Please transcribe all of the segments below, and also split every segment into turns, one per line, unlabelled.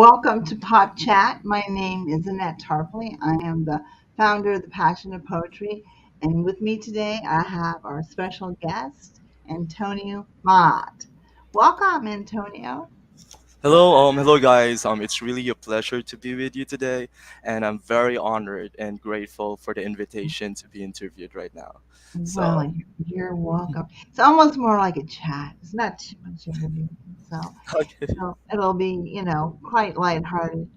Welcome to Pop Chat. My name is Annette Tarpley. I am the founder of the Passion of Poetry. And with me today, I have our special guest, Antonio Mott. Welcome, Antonio.
Hello guys. It's really a pleasure to be with you today, and I'm very honored and grateful for the invitation to be interviewed right now.
Well,
So,
you're welcome. It's almost more like a chat. It's not too much interview. So
okay.
it'll be, quite lighthearted.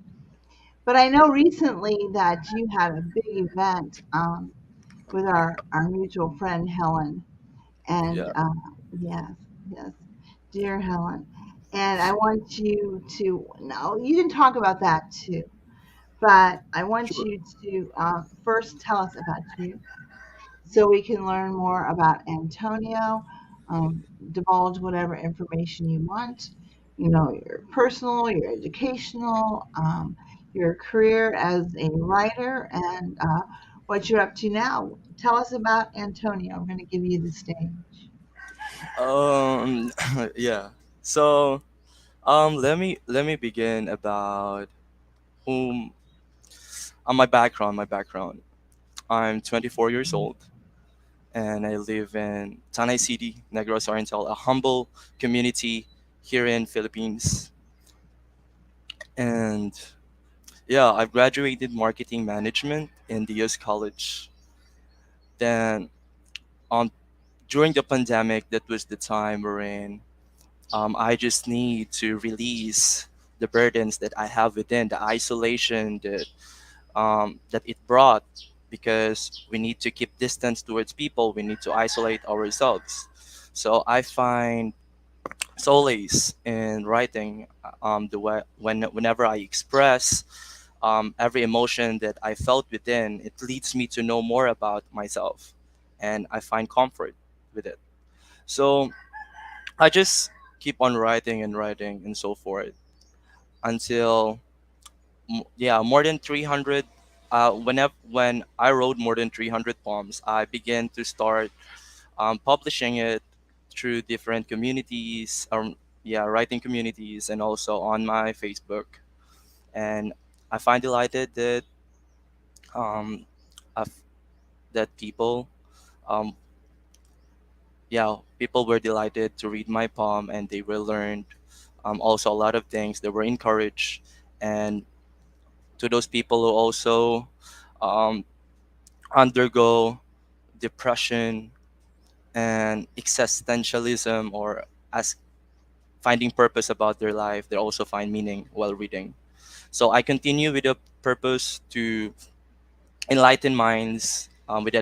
But I know recently that you had a big event with our mutual friend, Helen. And
Yeah,
yes, yes, dear Helen. And I want you to, no, you didn't talk about that too, but I want
sure.
you to first tell us about you so we can learn more about Antonio, divulge whatever information you want, your personal, your educational, your career as a writer, and what you're up to now. Tell us about Antonio. I'm going to give you the stage.
Yeah. So, let me begin about whom my background. My background. I'm 24 years old, and I live in Tanay City, Negros Oriental, a humble community here in Philippines. And yeah, I've graduated marketing management in the US College. Then um during the pandemic, that was the time wherein I just need to release the burdens that I have within, the isolation that it brought, because we need to keep distance towards people. We need to isolate ourselves. So I find solace in writing. Whenever I express every emotion that I felt within, it leads me to know more about myself, and I find comfort with it. So I just keep on writing and writing and so forth until more than 300. When I wrote more than 300 poems, I began to start publishing it through different communities, writing communities, and also on my Facebook. And I find delighted that um, I've, that um, people were delighted to read my poem, and they were learned also a lot of things. They were encouraged, and to those people who also um, undergo depression and existentialism, or as finding purpose about their life, they also find meaning while reading. So I continue with a purpose to enlighten minds, with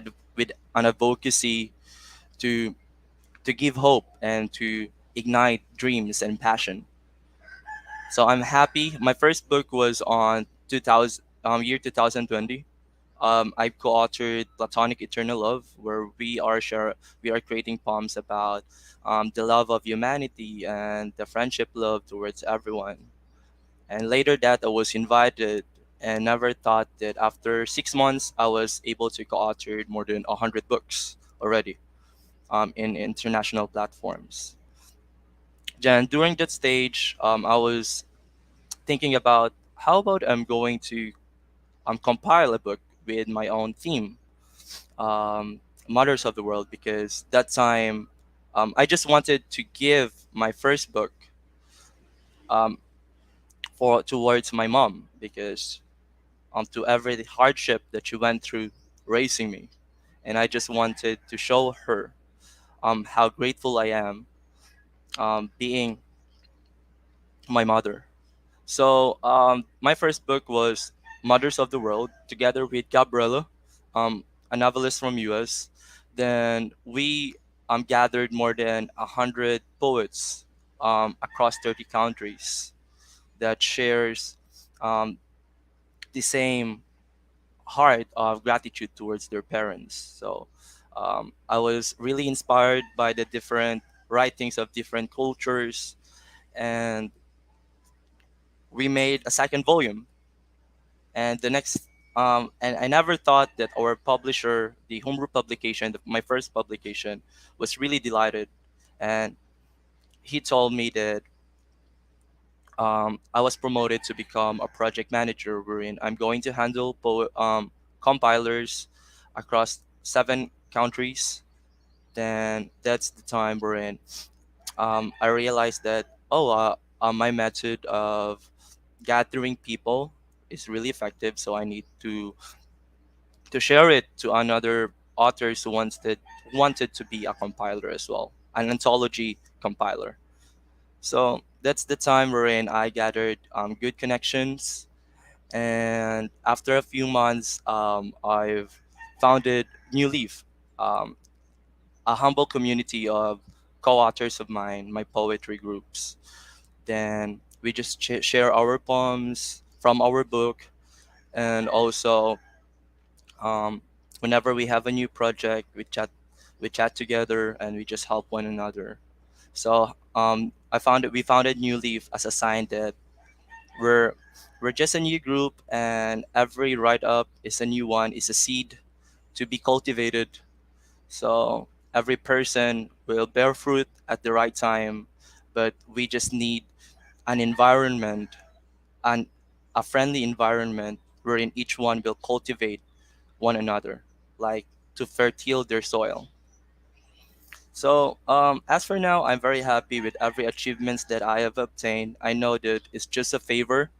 an advocacy to give hope and to ignite dreams and passion. So I'm happy. My first book was on 2000 year 2020. I co-authored Platonic Eternal Love, where we are creating poems about the love of humanity and the friendship love towards everyone. And later that I was invited, and never thought that after 6 months I was able to co-author more than 100 books already in international platforms. Then during that stage, I was thinking about how about I'm going to compile a book with my own theme, Mothers of the World, because that time I just wanted to give my first book um, for towards my mom, because to every hardship that she went through raising me, and I just wanted to show her how grateful I am being my mother. So my first book was Mothers of the World, together with Gabriella, a novelist from US. Then we gathered more than 100 poets across 30 countries that shares um, the same heart of gratitude towards their parents. So I was really inspired by the different writings of different cultures, and we made a second volume. And the next, and I never thought that our publisher, the homebrew publication, my first publication, was really delighted, and he told me that I was promoted to become a project manager, wherein I'm going to handle compilers across 7 countries. Then that's the time wherein I realized that my method of gathering people is really effective. So I need to share it to another authors who wanted to be a compiler as well, an anthology compiler. So that's the time wherein I gathered good connections, and after a few months, I've founded New Leaf, um, a humble community of co-authors of mine, my poetry groups. Then we just share our poems from our book, and also um, whenever we have a new project, we chat together, and we just help one another. So we founded New Leaf as a sign that we're we're just a new group, and every write up is a new one, is a seed to be cultivated. So every person will bear fruit at the right time, but we just need an environment and a friendly environment wherein each one will cultivate one another, like to fertile their soil. So as for now, I'm very happy with every achievements that I have obtained. I know that it's just a favor.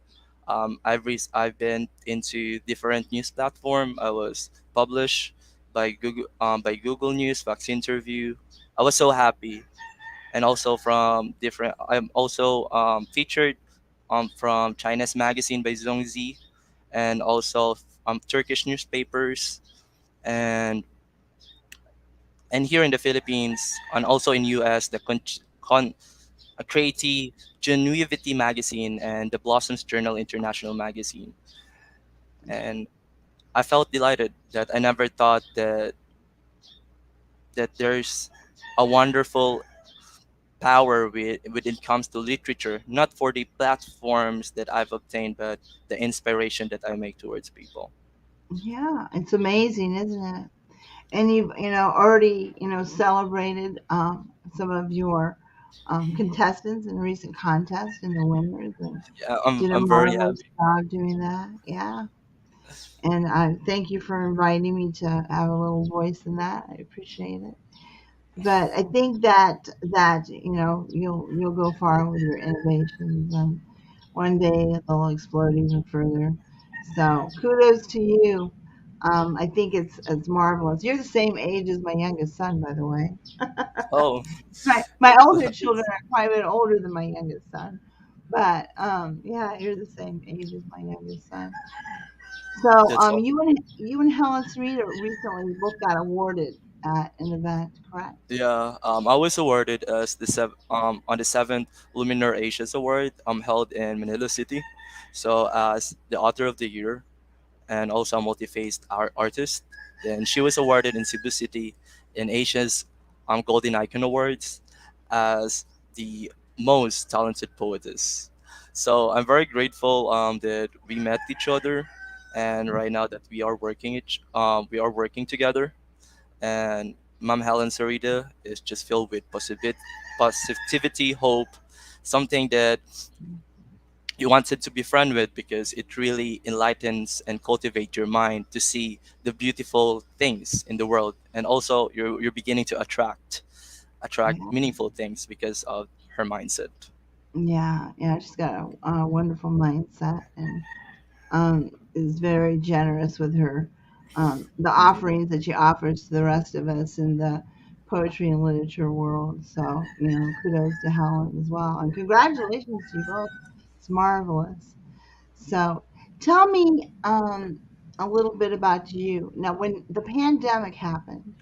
I've been into different news platform. I was published by Google News, Vaccine Interview. I was so happy, and also from different. I'm also featured from China's magazine by Zhongzi, and also Turkish newspapers, and here in the Philippines, and also in US, the Creative Genuivity magazine and the Blossoms Journal International magazine. And I felt delighted that I never thought that there's a wonderful power when it comes to literature, not for the platforms that I've obtained, but the inspiration that I make towards people.
Yeah, it's amazing, isn't it? And you've already celebrated some of your contestants in recent contests and the winners, and
Yeah, I'm
did a
I'm very
marvelous
happy.
job doing that. Yeah, and I thank you for inviting me to have a little voice in that. I appreciate it. But I think that you'll go far with your innovations, and one day they'll explode even further. So kudos to you. I think it's marvelous. You're the same age as my youngest son, by the way.
Oh,
My older children are quite a bit older than my youngest son, but yeah, you're the same age as my youngest son. So
that's all.
you and Helen Streeter recently both got awarded at an event, correct?
Yeah, I was awarded as on the seventh Luminar Asia's Award held in Manila City. So as the author of the year and also a multi-faced artist. Then she was awarded in Cebu City in Asia's Golden Icon Awards as the most talented poetess. So I'm very grateful that we met each other, and right now that we are working together. And Ma'am Helen Sarita is just filled with positivity, hope, something that you wanted to befriend with because it really enlightens and cultivates your mind to see the beautiful things in the world, and also you're beginning to attract
Yeah.
meaningful things because of her mindset.
Yeah, yeah, she's got a wonderful mindset, and is very generous with her the offerings that she offers to the rest of us in the poetry and literature world. So, kudos to Helen as well, and congratulations to you both. It's marvelous. So, tell me a little bit about you. Now, when the pandemic happened,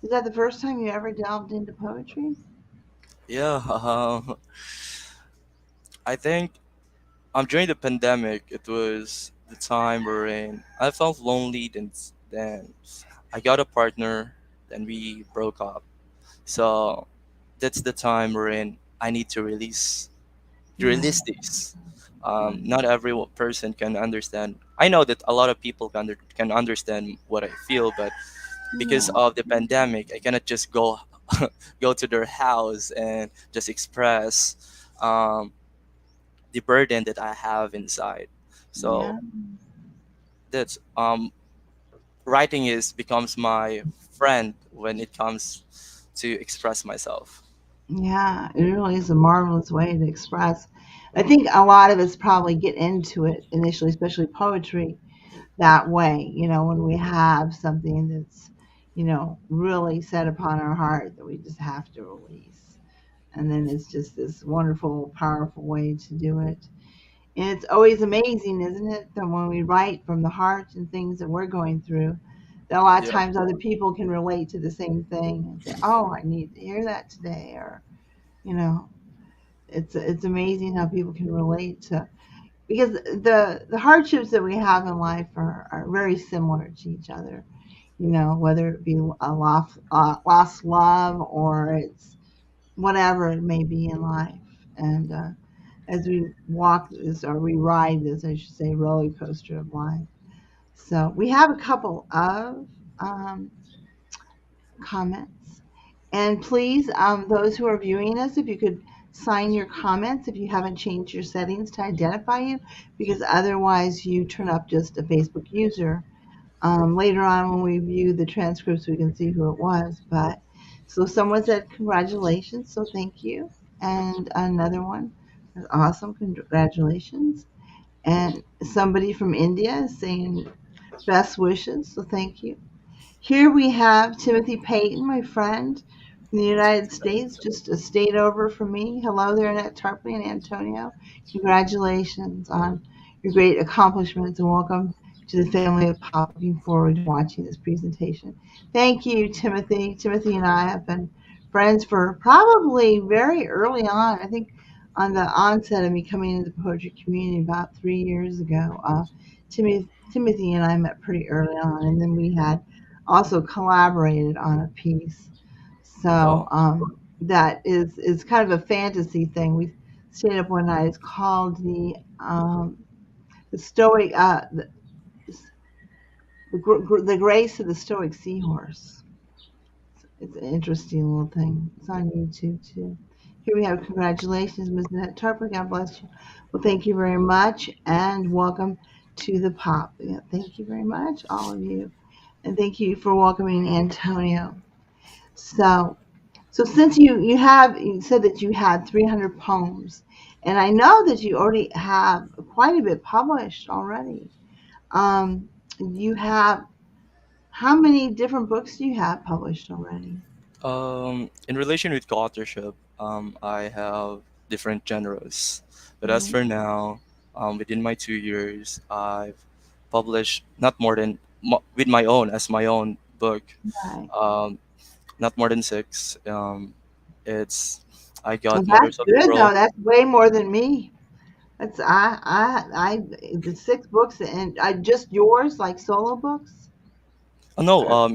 is that the first time you ever delved into poetry?
Yeah, I think during the pandemic it was the time wherein I felt lonely. Then I got a partner, then we broke up. So that's the time wherein I need to
Yeah,
these.
right.
Not every person can understand. I know that a lot of people can understand what I feel, but because
Yeah,
of the pandemic, I cannot just go go to their house and just express um, the burden that I have inside. So
Yeah.
that's writing is becomes my friend when it comes to express myself.
Yeah, it really is a marvelous way to express. I think a lot of us probably get into it initially, especially poetry, that way, when we have something that's, really set upon our heart that we just have to release. And then it's just this wonderful, powerful way to do it. And it's always amazing, isn't it, that when we write from the heart and things that we're going through, that a lot of
Yeah,
times other people can relate to the same thing and say, "Oh, I need to hear that today," or you know, it's amazing how people can relate to, because the hardships that we have in life are very similar to each other. Whether it be a lost love, or it's whatever it may be in life. And as we walk this, or we ride this, I should say, roller coaster of life. So we have a couple of um, comments. And please, those who are viewing us, if you could sign your comments if you haven't changed your settings to identify you, because otherwise you turn up just a Facebook user. Later on, when we view the transcripts, we can see who it was. But so someone said congratulations, so thank you. And another one, awesome, congratulations. And somebody from India is saying best wishes, so thank you. Here we have Timothy Payton, my friend from the United States, just a state over from me. Hello there, Annette, Tarpley, and Antonio. Congratulations on your great accomplishments, and welcome to the family of Pop. Looking forward to watching this presentation. Thank you, Timothy. Timothy and I have been friends for probably very early on. I think on the onset of me coming into the poetry community about 3 years ago. Timothy and I met pretty early on, and then we had also collaborated on a piece. So
oh,
that is kind of a fantasy thing. We stayed up one night. It's called the Stoic the Grace of the Stoic Seahorse. It's an interesting little thing. It's on YouTube too. Here we have congratulations, Ms. Annette Tarpley. God bless you. Well, thank you very much, and welcome to the pop. Yeah, thank you very much, all of you, and thank you for welcoming Antonio. So, so since you said that you had 300 poems, and I know that you already have quite a bit published already. You have How many different books do you have published already?
in relation with co-authorship, I have different genres, but as
Hmm.
for now, within my 2 years, I've published not more than with my own as my own book,
Right.
um, not more than six. It's I
Well,
got
that's
Mothers of the
good though.
World.
That's way more than me. That's the 6 books, and I just yours, like solo books.
Oh no,
Or,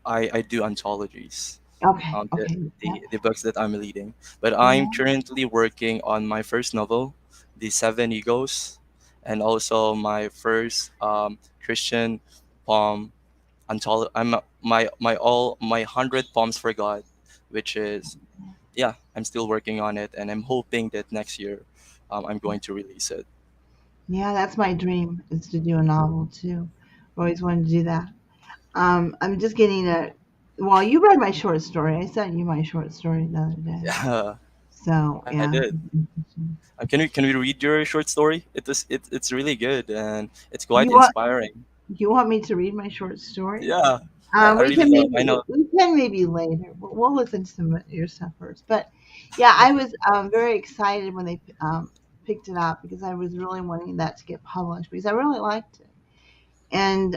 I do anthologies.
okay,
The,
okay, yeah,
the books that I'm leading. But I'm
yeah.
currently working on my first novel, The Seven Egos, and also my first Christian poem anthology. My 100 poems for God, which is yeah. I'm still working on it, and I'm hoping that next year, I'm going to release it.
Yeah, that's my dream, is to do a novel too. I've always wanted to do that. I'm just getting a. Well, you read my short story. I sent you my short story the other day.
Yeah,
So
I
yeah.
did. Can we read your short story? It's really good and it's quite
You want
inspiring.
you want me to read my short story?
Yeah, I
We
really
can
love.
maybe
I know.
later. We'll listen to some of your stuff first. But yeah, I was very excited when they picked it up, because I was really wanting that to get published, because I really liked it. And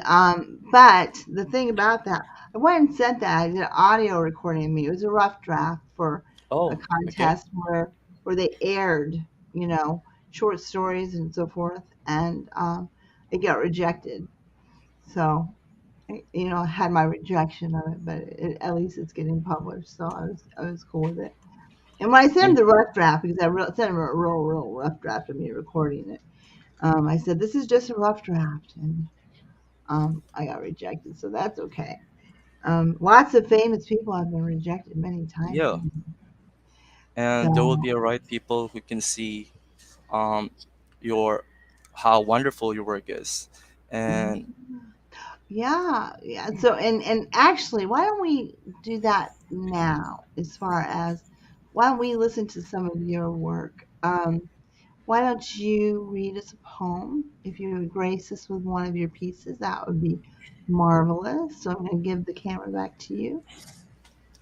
but the thing about that, I went and sent that. I did an audio recording of me. It was a rough draft for a
Oh, okay.
contest where they aired, you know, short stories and so forth, and it got rejected. So I had my rejection of it, but at least it's getting published, so I was cool with it. And when I sent him
And
the rough draft, because sent him a real rough draft of me recording it, I said this is just a rough draft, and I got rejected, so that's okay. Lots of famous people have been rejected many times.
yeah, and there will
So
be a right people who can see um, your how wonderful your work is. And
Yeah, yeah. So and actually, why don't we do that now? As far as why don't we listen to some of your work? Why don't you read us a poem? If you would grace us with one of your pieces, that would be marvelous. So I'm going to give the camera back to you.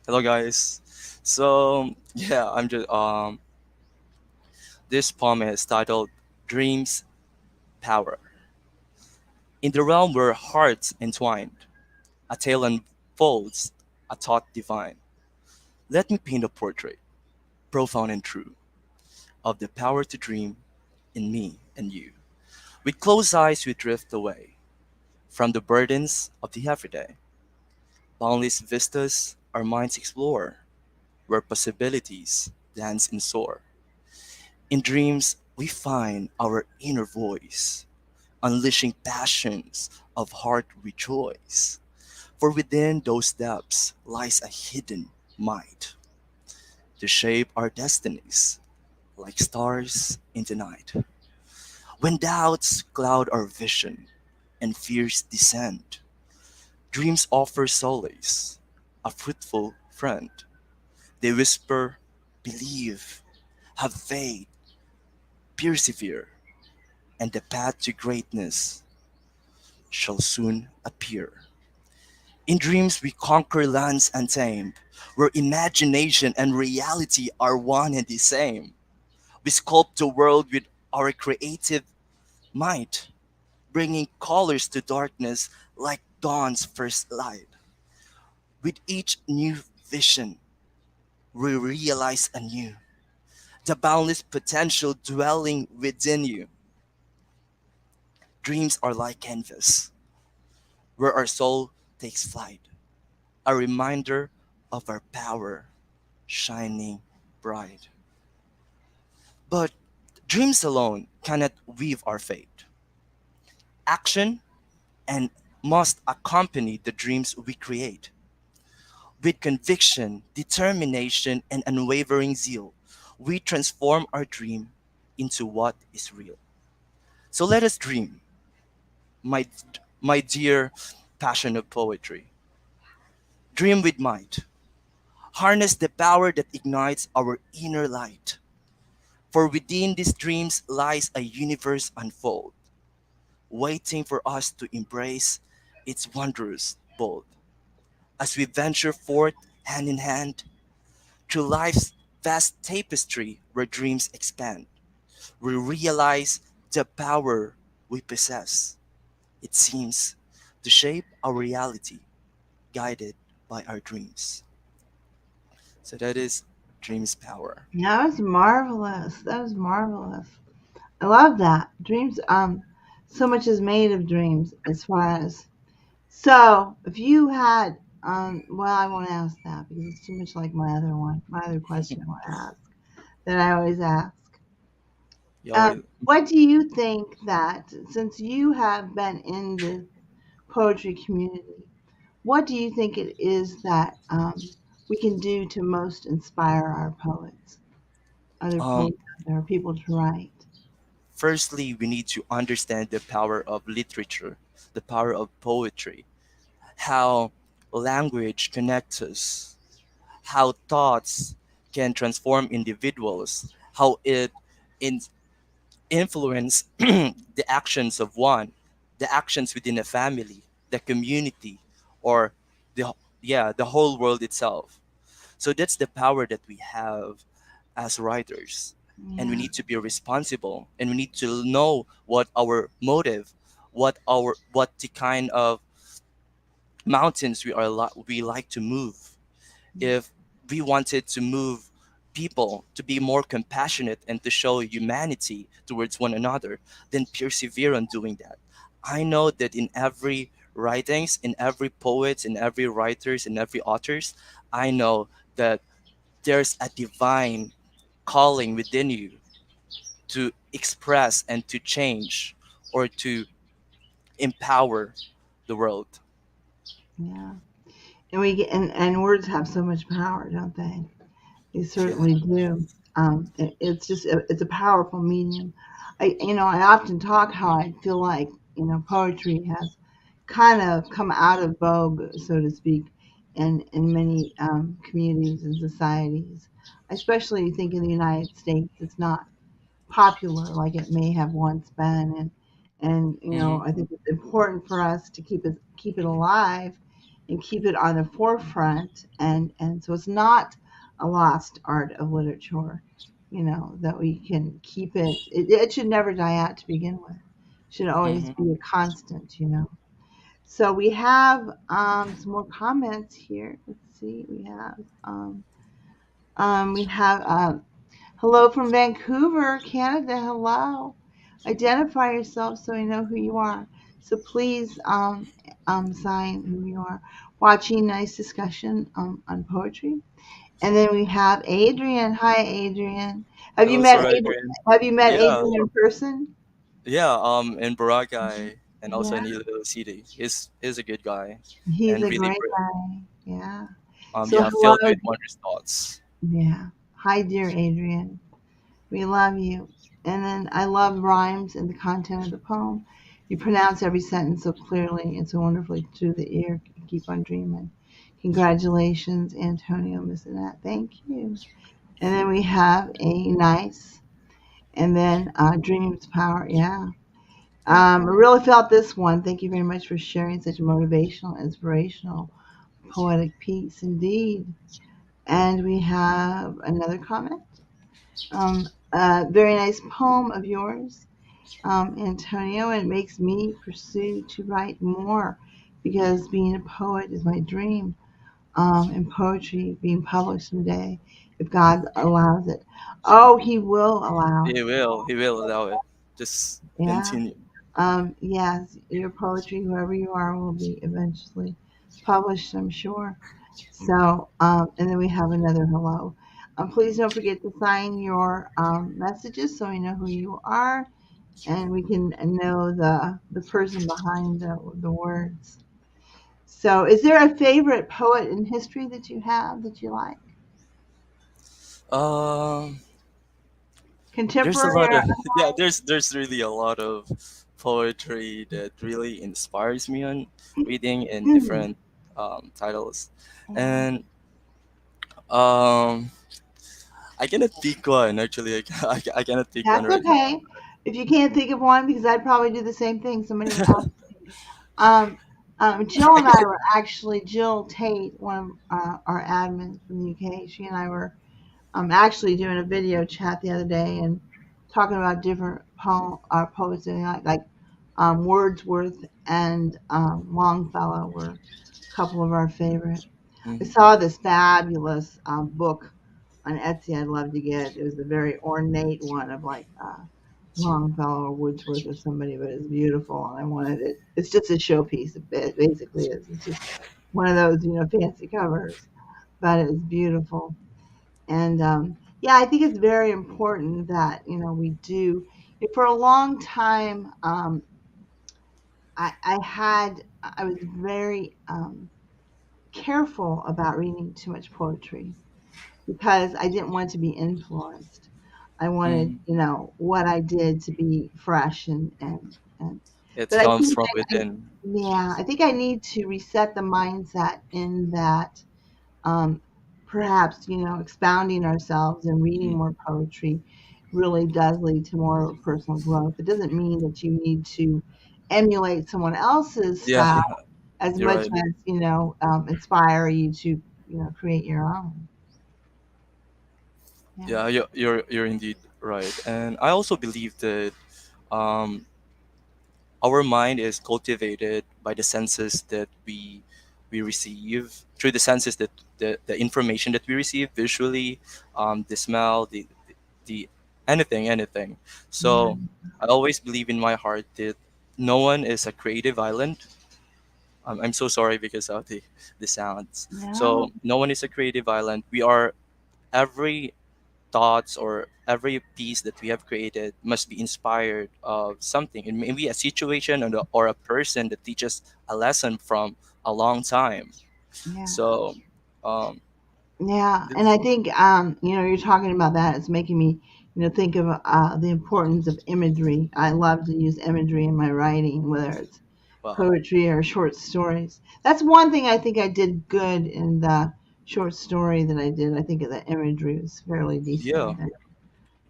hello, guys. So yeah, I'm just this poem is titled "Dreams Power." In the realm where hearts entwined, a tale unfolds, a thought divine. Let me paint a portrait, profound and true, of the power to dream in me and you. With closed eyes, we drift away from the burdens of the everyday. Boundless vistas our minds explore, where possibilities dance and soar. In dreams, we find our inner voice, unleashing passions of heart rejoice. For within those depths lies a hidden might to shape our destinies like stars in the night. When doubts cloud our vision and fears descend, dreams offer solace, a fruitful friend. They whisper, believe, have faith, persevere, and the path to greatness shall soon appear. In dreams, we conquer lands untamed, where imagination and reality are one and the same. We sculpt the world with our creative might, bringing colors to darkness like dawn's first light. With each new vision, we realize anew the boundless potential dwelling within you. Dreams are like canvas, where our soul takes flight, a reminder of our power shining bright. But dreams alone cannot weave our fate. Action and must accompany the dreams we create. With conviction, determination, and unwavering zeal, we transform our dream into what is real. So let us dream, my, my dear passion of poetry. Dream with might. Harness the power that ignites our inner light. For within these dreams lies a universe unfold, waiting for us to embrace its wondrous bold. As we venture forth hand in hand through life's vast tapestry where dreams expand, we realize the power we possess. It seems to shape our reality, guided by our dreams. So that is dreams power.
That was marvelous. That was marvelous. I love that. Dreams, so much is made of dreams as far as. So, if you had, well, I won't ask that because it's too much like my other one, my other question I want to ask that I always ask.
You always
What do you think that, since you have been in the poetry community, what do you think it is that we can do to most inspire our poets, other
um
poets, or people to write?
firstly we need to understand the power of literature, the power of poetry, how language connects us, how thoughts can transform individuals, how it in, influence the actions of one, the actions within a family, the community, or the yeah the whole world itself. So that's the power that we have as writers, and we
Yeah,
need to be responsible, and we need to know what our motive, what the kind of mountains we like to move. If we wanted to move people to be more compassionate and to show humanity towards one another, then persevere on doing that. I know that in every writings, in every poets, in every writers, in every authors, I know that there's a divine calling within you to express and to change or to empower the world.
yeah. And we get and words have so much power, don't they? They
Yeah.
certainly do. It's just it's a powerful medium. I often talk how I feel like poetry has kind of come out of vogue, so to speak, in many communities and societies. I especially think in the United States, it's not popular like it may have once been, and
Mm-hmm.
I think it's important for us to keep it alive and keep it on the forefront, and so it's not a lost art of literature, that we can keep it should never die out to begin with. It should always
Mm-hmm.
be a constant. So we have some more comments here. Let's see. We have hello from Vancouver, Canada. Hello. Identify yourself so we know who you are. So please sign who you are. Watching nice discussion on poetry. And then we have Adrian. Hi, Adrian. Have you
Hello,
met
Sir Adrian. Yeah,
Adrian in person?
yeah. In Boracay and also
Yeah,
in Iloilo City, he's a good guy,
he's
and
a
really,
great guy. Yeah. So
yeah, filled
hello.
with wondrous thoughts.
Yeah. Hi, dear Adrian. We love you. And then I love rhymes and the content of the poem. You pronounce every sentence so clearly and so wonderfully to the ear. Keep on dreaming. Congratulations, Antonio, Miss Annette. Thank you. And then we have a nice, and then Dreams Power. Yeah. I really felt this one. Thank you very much for sharing such a motivational, inspirational, poetic piece indeed. And we have another comment. Very nice poem of yours, Antonio. And it makes me pursue to write more because being a poet is my dream. And poetry being published someday, if God allows it. Oh, He will allow it.
He will allow it. Just
Yeah.
continue.
Yes, your poetry, whoever you are, will be eventually published, I'm sure. So, and then we have another hello. Please don't forget to sign your messages so we know who you are and we can know the person behind the words. So, is there a favorite poet in history that you have that you like?
Um, there's a
Contemporary
lot
or
of yeah. There's really a lot of poetry that really inspires me on reading in different titles,
yeah,
and um, I cannot pick one actually. I cannot pick one
that's
right now.
okay. If you can't think of one, because I'd probably do the same thing. Somebody would ask. Um, Jill and I were actually Jill Tate, one of our admins from the UK. She and I were actually doing a video chat the other day and talking about different poets and like Wordsworth and Longfellow were a couple of our favorite. I
Mhm.
saw this fabulous book on Etsy I'd love to get. It was a very ornate one of like Longfellow or Wordsworth or somebody, but it's beautiful and I wanted it. It's just a showpiece. It basically is. It's just one of those fancy covers, but it's beautiful. And yeah, I think it's very important that we do. For a long time, I was very careful about reading too much poetry because I didn't want to be influenced. I wanted,
Mhm.
what I did to be fresh and
It
but I
comes
think
from
I
within.
yeah, I think I need to reset the mindset in that um, perhaps expounding ourselves and reading
Mhm.
more poetry really does lead to more personal growth. It doesn't mean that you need to emulate someone else's
Yeah,
style
yeah,
as
you're
much
right.
as inspire you to create your own. Yeah,
Yeah, you're indeed right, and I also believe that um, our mind is cultivated by the senses that we receive through the senses that the information that we receive visually, the smell, the anything.
yeah,
So I always believe in my heart that no one is a creative island. I'm so sorry because of the sounds.
no,
So no one is a creative island. We are every thoughts or every piece that we have created must be inspired of something. It may be a situation or a person that teaches a lesson from a long time.
yeah,
So um,
Yeah, and
This,
I think you're talking about that. It's making me, think of the importance of imagery. I love to use imagery in my writing, whether it's
wow.
poetry or short stories. That's one thing I think I did good in the short story that I did. I think the imagery was fairly decent
Yeah.
in it.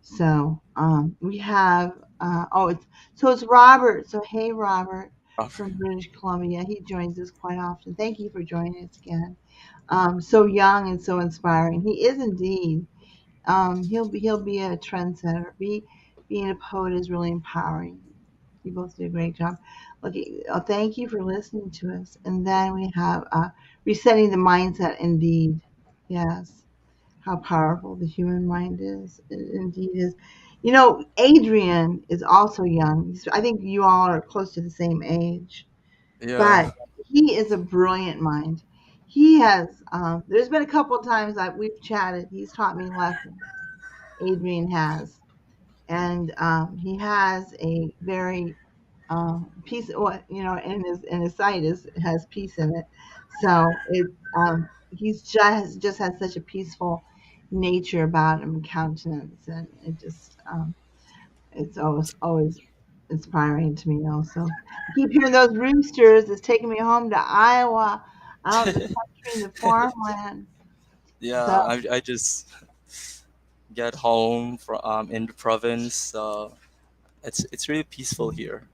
So we have it's Robert. So hey Robert
Uh,
from British Columbia. He joins us quite often. Thank you for joining us again. So young and so inspiring. He is indeed. He'll be a trendsetter. Being a poet is really empowering. You both did a great job. Okay, thank you for listening to us. And then we have resetting the mindset. Indeed, yes, how powerful the human mind is. It indeed is. Adrian is also young. I think you all are close to the same age,
yeah.
but he is a brilliant mind. He has. There's been a couple of times that we've chatted. He's taught me lessons. Adrian has, and he has a very peace. What in his sight is has peace in it. So he's just has such a peaceful nature about him, countenance, and it just it's always inspiring to me. Also, I keep hearing those roosters. It's taking me home to Iowa, out in the country, in the farmland. So
Yeah, I just get home from in the province. It's really peaceful here,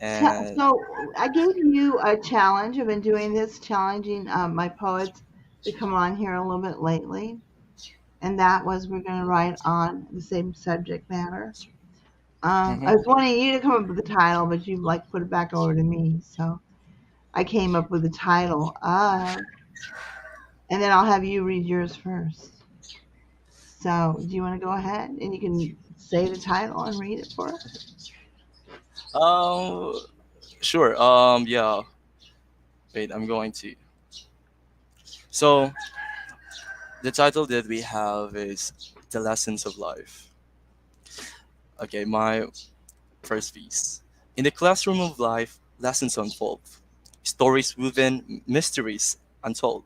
and
So I gave you a challenge. I've been doing this, challenging my poets to come on here a little bit lately, and that was we're going to write on the same subject matter. I
mhm.
was wanting you to come up with the title, but you like put it back over to me. So I came up with the title of, and then I'll have you read yours first. So do you want to go ahead and you can say the title and read it for us?
um, sure. Yeah. Wait, I'm going to. So the title that we have is "The Lessons of Life." Okay, my first piece. In the classroom of life, lessons unfold. Stories woven, mysteries untold.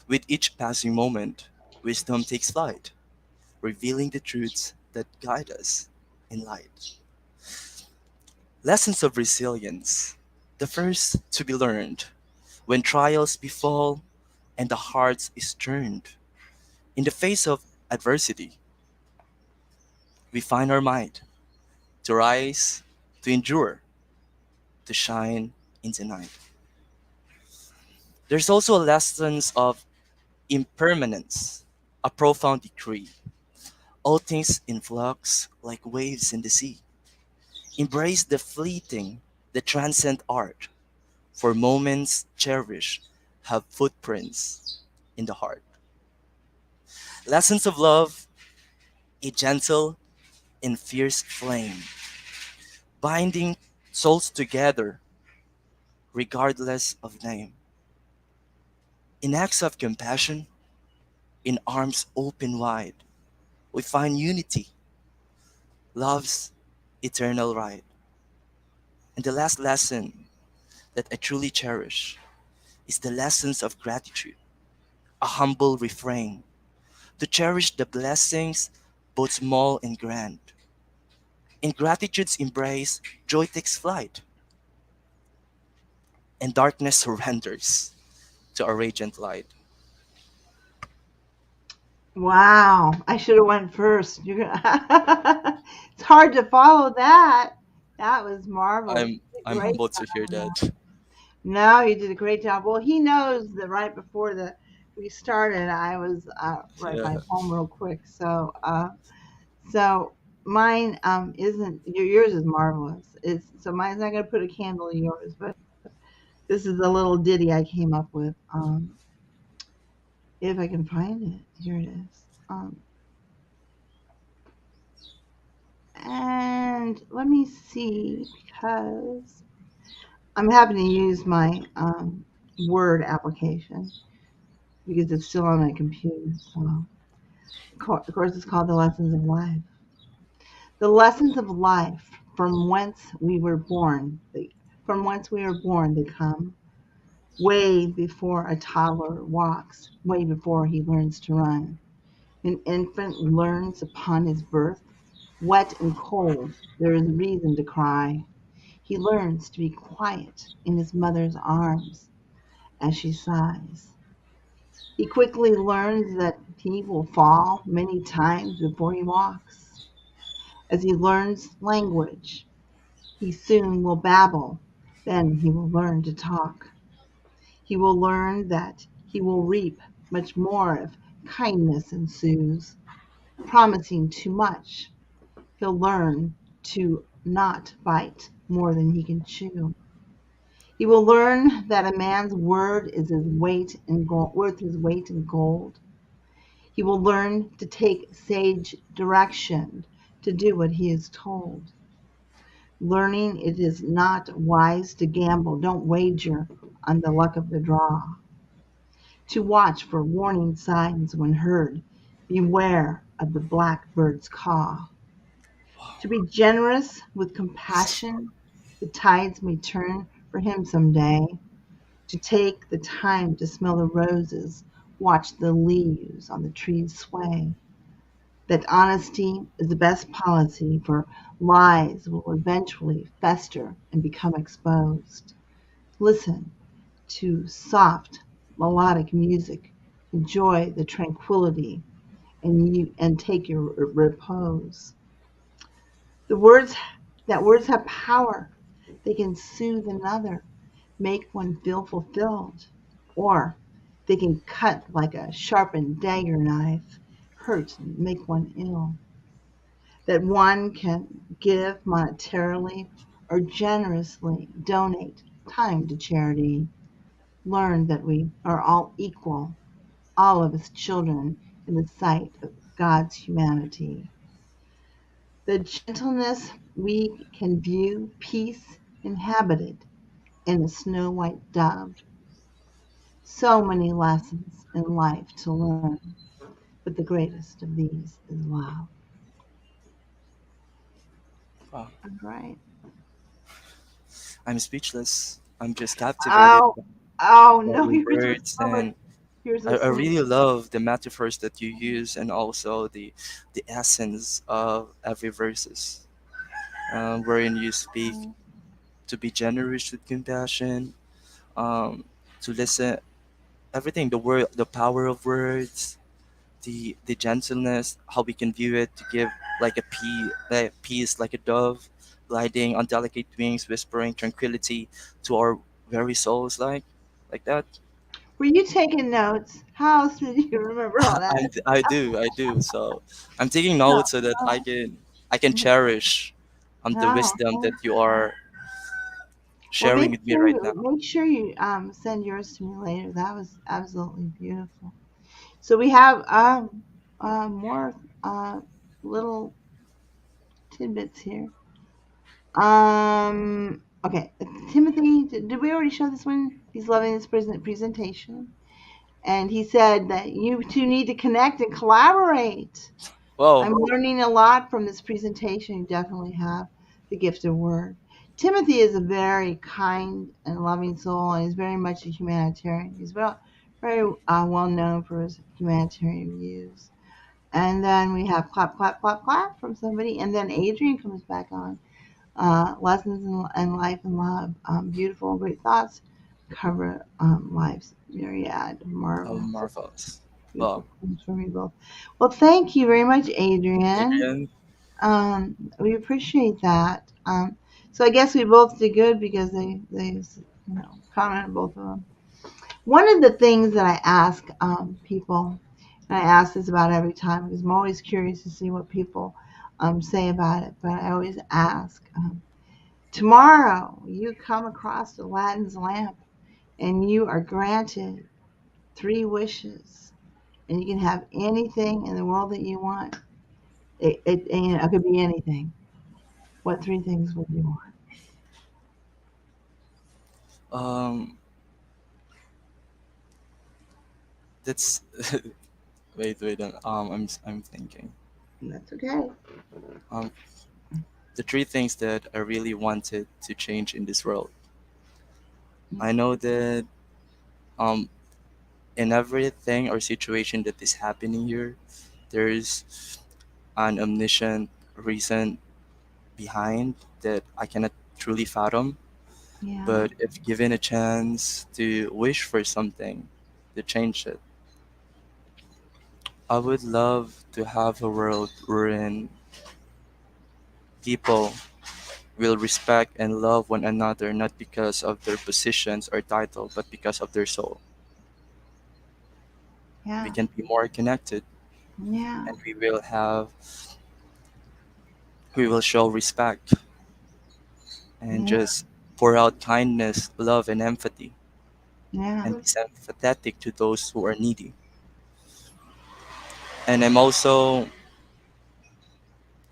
With each passing moment, wisdom takes flight, revealing the truths that guide us in light. Lessons of resilience. The first to be learned when trials befall and the heart is turned. In the face of adversity, we find our might to rise, to endure, to shine in the night. There's also lessons of impermanence, a profound decree. All things in flux like waves in the sea. Embrace the fleeting, the transcend art, for moments cherish have footprints in the heart. Lessons of love, a gentle and fierce flame, binding souls together regardless of name. In acts of compassion, in arms open wide, we find unity, love's eternal right. And the last lesson that I truly cherish is the lessons of gratitude, a humble refrain to cherish the blessings both small and grand. In gratitude's embrace, joy takes flight, and darkness surrenders to a radiant light.
Wow, I should have went first. You're gonna. It's hard to follow that. That was marvelous.
I'm
You did a
I'm
great
humbled to
job
hear
on that.
that.
No, you did a great job. Well, he knows that right before we started, I was write my
Yeah,
poem real quick. So mine isn't yours is marvelous. It's so mine's not gonna put a candle in yours, but this is a little ditty I came up with. If I can find it, here it is. And let me see because I'm having to use my Word application because it's still on my computer. So, of course, it's called The Lessons of Life. The lessons of life from whence we were born. From whence we were born, they come. way before a toddler walks, way before he learns to run. An infant learns upon his birth, wet and cold, there is reason to cry. He learns to be quiet in his mother's arms as she sighs. He quickly learns that he will fall many times before he walks. As he learns language, he soon will babble, then he will learn to talk. He will learn that he will reap much more if kindness ensues. Promising too much, he'll learn to not bite more than he can chew. He will learn that a man's word is his weight in gold, worth his weight in gold. He will learn to take sage direction, to do what he is told. Learning it is not wise to gamble, don't wager on the luck of the draw. To watch for warning signs when heard, beware of the blackbird's caw. To be generous with compassion, the tides may turn for him some day. To take the time to smell the roses, watch the leaves on the trees sway. That honesty is the best policy, for lies will eventually fester and become exposed. Listen to soft melodic music, enjoy the tranquility, and take your repose. The words that words have power. They can soothe another, make one feel fulfilled, or they can cut like a sharpened dagger knife, hurt and make one ill. That one can give monetarily or generously donate time to charity. Learn that we are all equal, all of us children in the sight of God's humanity. The gentleness we can view, peace inhabited in a snow white dove. So many lessons in life to learn, but the greatest of these is love.
Wow.
All right.
I'm speechless. I'm just captivated
Oh, oh
by
no,
your
you're so
words,
sweet.
and
You're so
I
sweet.
really love the metaphors that you use, and also the essence of every verses, wherein you speak to be generous with compassion, um, to listen, everything, the word, the power of words, the gentleness, how we can view it, to give like a like peace, like a dove gliding on delicate wings, whispering tranquility to our very souls, like that.
Were you taking notes? How else did you remember all that?
I do. So I'm taking
No.
notes so that I can cherish the wisdom
Oh.
that you are
Well,
sharing with me right now.
make sure you send yours to me later. That was absolutely beautiful. So we have more little tidbits here. Okay, Timothy, did we already show this one? He's loving this presentation, and he said that you two need to connect and collaborate.
Whoa.
I'm learning a lot from this presentation. You definitely have the gift of word. Timothy is a very kind and loving soul, and he's very much a humanitarian. He's very well known for his humanitarian views. And then we have clap, clap, clap, clap from somebody, and then Adrian comes back on. Lessons in life and love, beautiful, great thoughts, cover life's myriad of
Oh,
marvels.
marvelous. Wow.
Beautiful things for me both. Well, thank you very much, Adrian.
Adrian.
We appreciate that. So I guess we both did good because they commented both of them. One of the things that I ask people, and I ask this about every time because I'm always curious to see what people say about it, but I always ask, tomorrow you come across Aladdin's lamp and you are granted three wishes and you can have anything in the world that you want. It could be anything. What three things would you want?
Um, that's wait. I'm thinking.
That's okay.
Um, the three things that I really wanted to change in this world. I know that Um, in everything or situation that is happening here, there's an omniscient reason behind that I cannot truly fathom.
Yeah.
But if given a chance to wish for something to change it, I would love to have a world wherein people will respect and love one another not because of their positions or title, but because of their soul. We
Yeah.
can be more connected,
Yeah.
and we will show respect and
Yeah.
just pour out kindness, love, and empathy,
Yeah.
and be sympathetic to those who are needy. And I'm also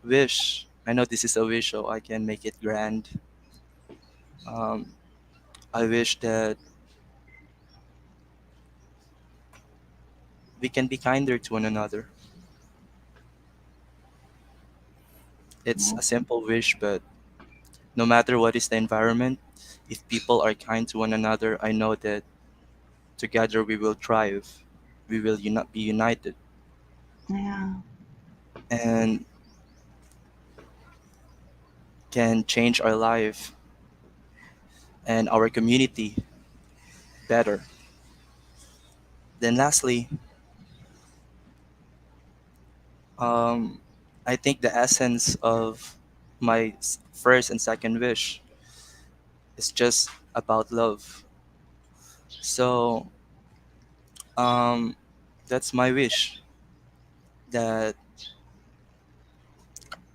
wish. I know this is a wish, so I can make it grand. Um, I wish that we can be kinder to one another. It's
Yeah.
a simple wish, but no matter what is the environment, if people are kind to one another, I know that together we will thrive. We will be united
Yeah.
and can change our life and our community better. Then, lastly, um, I think the essence of my first and second wish is just about love. So, um, that's my wish that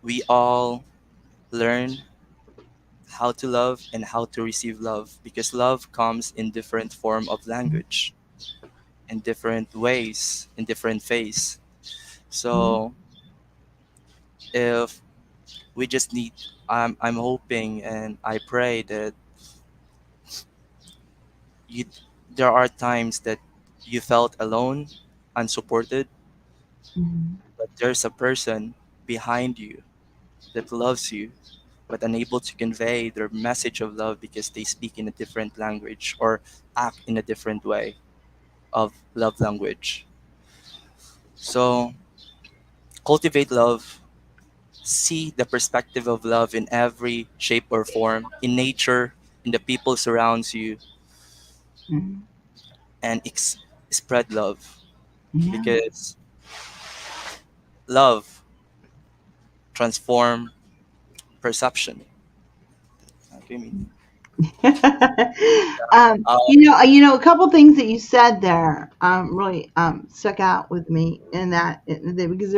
we all learn how to love and how to receive love because love comes in different form of language in different ways in different phase.
Yeah.
So if we just need I'm hoping and I pray that you there are times that you felt alone, unsupported,
Mhm.
but there's a person behind you that loves you but unable to convey their message of love because they speak in a different language or act in a different way of love language. So cultivate love, see the perspective of love in every shape or form, in nature, in the people surrounds you,
Mhm.
and spread love
Yeah.
because love transform perception. Okay, me.
A couple things that you said there really stuck out with me in because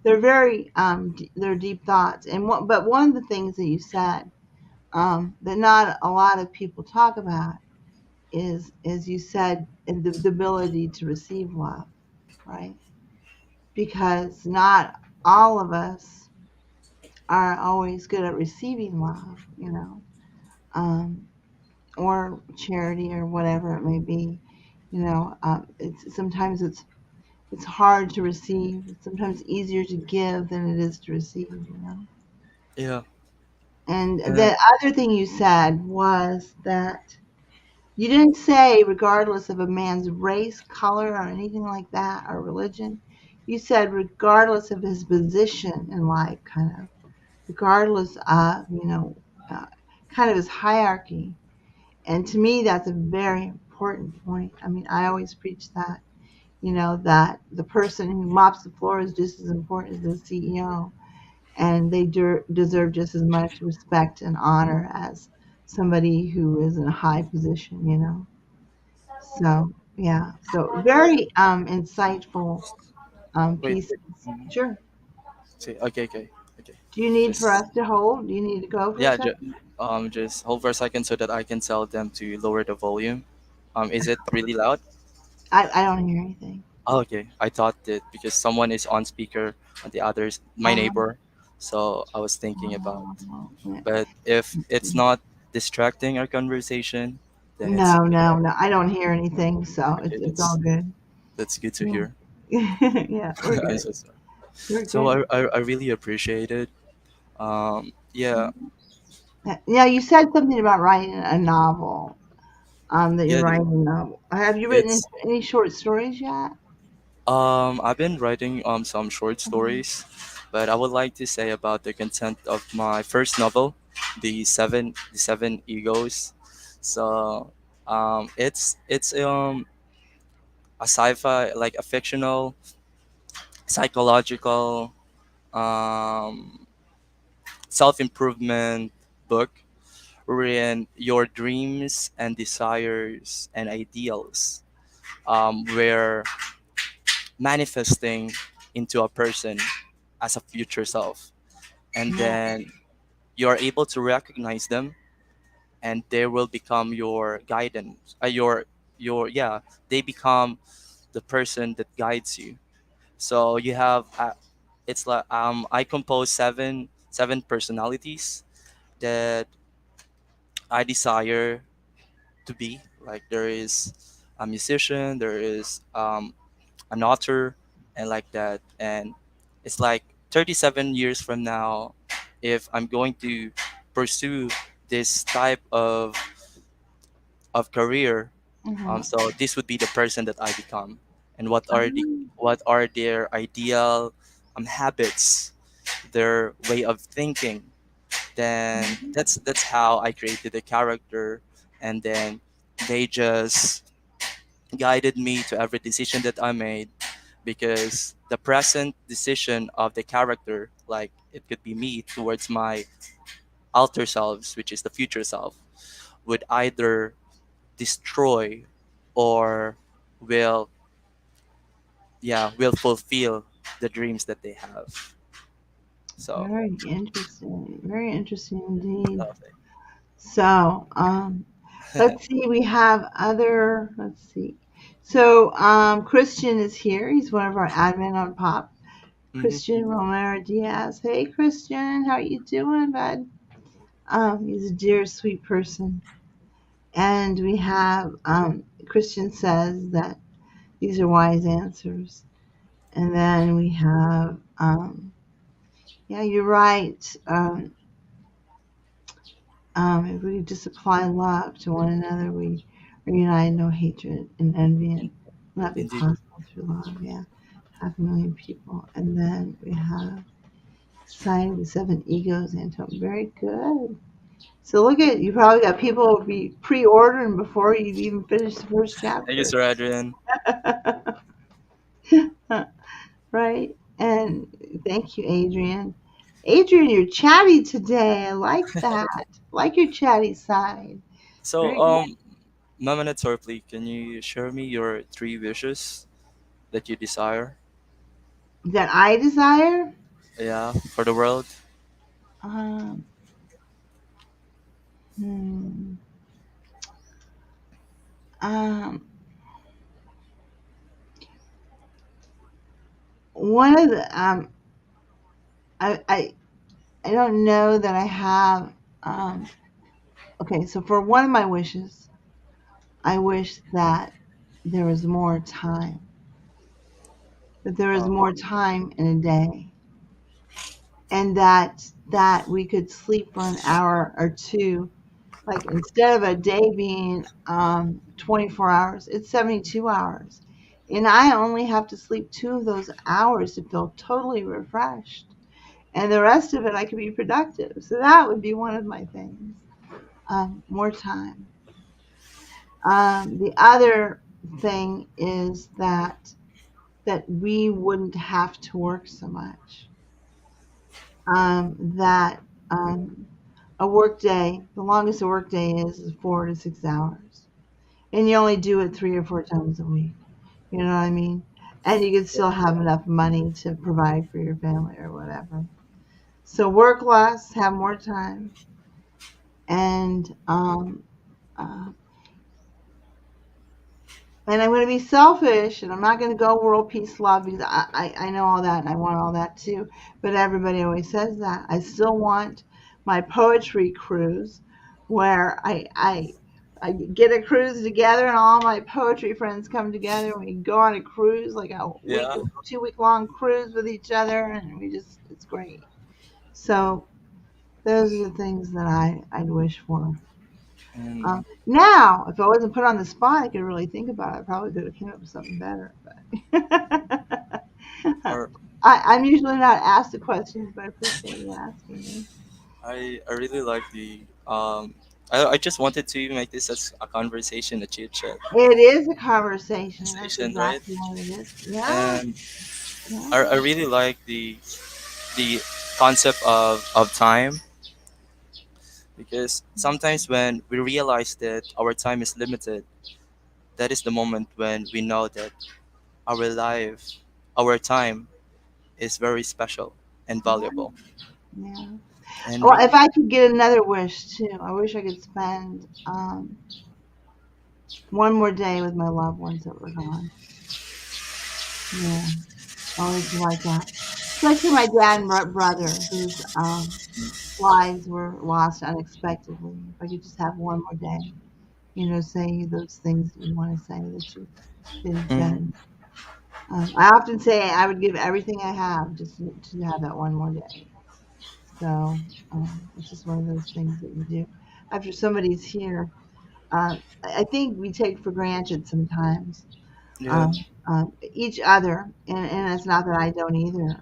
they're very they're deep thoughts. But one of the things that you said that not a lot of people talk about is, as you said, the ability to receive love, right? Because not all of us are always good at receiving love, um, or charity or whatever it may be. It's hard to receive. It's sometimes easier to give than it is to receive.
Yeah,
And
and
the other thing you said was that you didn't say regardless of a man's race, color, or anything like that, or religion. You said regardless of his position in life, kind of, regardless of, uh, kind of his hierarchy. And to me, that's a very important point. I mean, I always preach that, that the person who mops the floor is just as important as the CEO, and they deserve just as much respect and honor as somebody who is in a high position. So, yeah, so very insightful
wait.
pieces.
Mhm.
Sure.
See, okay, okay, okay.
Do you need for
Just
us to hold? Do you need to go for a
yeah,
second?
just hold for a second so that I can tell them to lower the volume. Is it really loud?
I don't hear anything.
Oh, okay. I thought that because someone is on speaker and the others, my
Um,
neighbor. So I was thinking about.
yeah.
But if it's not distracting our conversation, then it's
No,
okay.
no, no. I don't hear anything, so
Okay,
it's all good.
that's good to
Yeah.
hear.
Yeah, we're
I'm
good.
so sorry.
We're
So
good.
I really appreciate it. Yeah,
Yeah, you said something about writing a novel. that you're
Yeah,
writing now. Have you written
it's
any short stories yet?
I've been writing some short
Mhm.
stories, but I would like to say about the content of my first novel, the seven egos. So it's a sci-fi, like a fictional psychological um self-improvement book wherein your dreams and desires and ideals were manifesting into a person as a future self, and
Yeah.
then you are able to recognize them, and they will become your guidance, your yeah, they become the person that guides you. So you have it's like I compose seven personalities that I desire to be. Like there is a musician, there is an author, and like that. And it's like 37 years from now, if I'm going to pursue this type of career,
Hmm.
so this would be the person that I become, and what are their ideal habits, their way of thinking. Then that's how I created the character, and then they just guided me to every decision that I made, because the present decision of the character, like it could be me towards my alter selves, which is the future self, would either destroy or will will fulfill the dreams that they have. So
Very interesting. Very interesting indeed.
love
So, let's see. We have other. Let's see. So, Christian is here. He's one of our admin on Pop.
hmm
Christian Romero Diaz. Hey, Christian, how you doing, bud? He's a dear, sweet person. And we have Christian says that these are wise answers. And then we have, yeah, you're right. If we just apply love to one another, we are united, no hatred and envy, and will that be
indeed.
possible through love? Yeah, 500,000 people. And then we have Society of the Seven Egos, Anton. Very good. So look at you. Probably got people be pre-ordering before you even finish the first
Thank you,
chapter,
Sir Adrian.
right? And thank you, Adrian. Adrian, you're chatty today. I like that. Like your chatty side.
So
Very good.
Mama Annette, Tarpley, can you share me your three wishes that you desire?
That I desire.
Yeah, for the world.
Um, hmm, um, one of the I, I I don't know that I have. Um, okay, so for one of my wishes, I wish that there was more time. That there was
Uh,
more time in a day, and that we could sleep for an hour or two. Like instead of a day being 24 hours, it's 72 hours. And I only have to sleep 2 of those hours to feel totally refreshed. And the rest of it, I could be productive. So that would be one of my things. More time. The other thing is that we wouldn't have to work so much. That a work day, the longest a work day is 4 to 6 hours, and you only do it 3 or 4 times a week. You know what I mean? And you can still have enough money to provide for your family or whatever. So work less, have more time, and uh, and I'm going to be selfish, and I'm not going to go world peace, love, because I know all that and I want all that too. But everybody always says that. I still want my poetry cruise where I get a cruise together and all my poetry friends come together and we go on a cruise, like a
yeah.
2 week long cruise with each other, and it's great. So those are the things that I'd wish for. Now, if I wasn't put on the spot, I could really think about it. I probably could have came up with something better. But
Or
I'm usually not asked the questions, but I appreciate you asking me.
I really like the I just wanted to make this as a conversation, a chit chat
It is a conversation. That's
conversation, right?
exactly what it is. Yeah,
And I
yeah,
really like the concept of time, because sometimes when we realize that our time is limited, that is the moment when we know that our life, our time is very special and
yeah,
valuable.
yeah.
And
Well, if
really,
I could get another wish too, I wish I could spend one more day with my loved ones that were gone. Yeah, always like that. Especially my dad and brother, whose lives were lost unexpectedly. If I could just have one more day, say those things that you want to say that you've
mm,
been. I often say I would give everything I have just to have that one more day. So it's just one of those things that you do after somebody's here. I think we take for granted sometimes
yeah,
um, each other, and it's not that I don't either.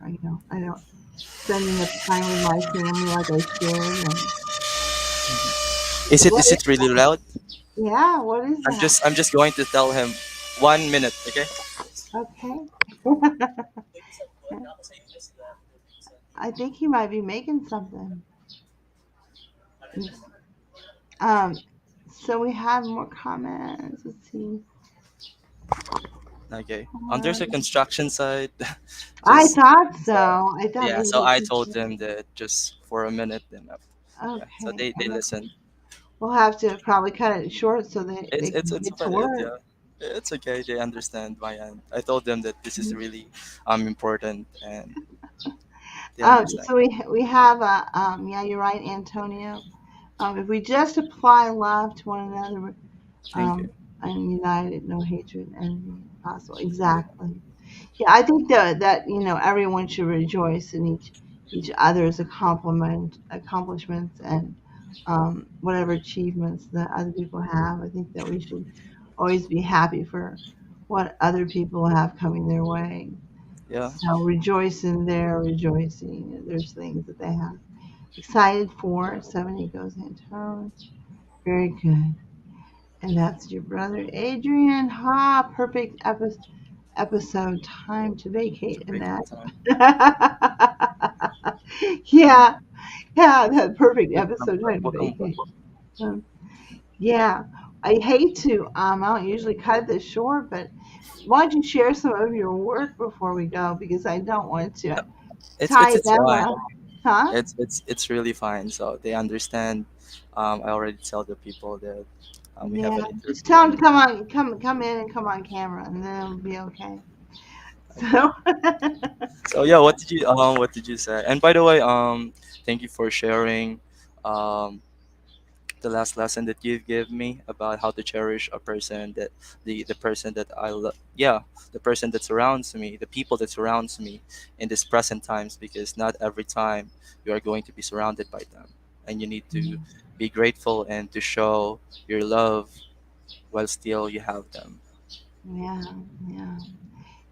I don't spend enough time with my family like I should. And
is it
what
is
is
it really loud?
yeah? What is that?
I'm just going to tell him 1 minute, okay?
Okay. I think he might be making something. Um, so we have more comments. Let's see.
Okay. There's a
Um,
construction site.
I
Just
thought so. I thought
yeah.
maybe
So
they
I
could.
told them that just for a minute, then yeah. So
Okay.
they listen.
We'll have to probably cut it short so they can
It's
get to
a minute,
work.
yeah. It's okay. They understand my end. I told them that this is really important, and they understand.
So we have yeah, you're right, Antonio. If we just apply love to one another,
Thank you.
and united, no hatred, envy possible. Exactly. Yeah, I think that everyone should rejoice in each other's accomplishments and whatever achievements that other people have. I think that we should always be happy for what other people have coming their way.
Yeah.
So rejoice in their rejoicing. There's things that they have excited for. 70 goes Antone. Very good. And that's your brother Adrian. Ha! Perfect episode. Time to vacate,
To break
Annette.
time.
Yeah, yeah, that perfect
Welcome,
episode. Time to
welcome.
vacate. Um, yeah, I hate to. I don't usually cut this short, but why don't you share some of your work before we go? Because I don't want to tie
It's
them
fine.
up. Huh?
It's really fine. So they understand. I already tell the people that we have
Yeah.
an
Just
interview
tell them
and
to come in and come on camera, and then it'll be okay.
okay.
So,
So yeah, what did you say? And by the way, thank you for sharing um the last lesson that you gave me about how to cherish a person that the person that I love. Yeah, the person that surrounds me, the people that surrounds me in this present times, because not every time you are going to be surrounded by them, and you need to be grateful and to show your love while still you have them.
yeah,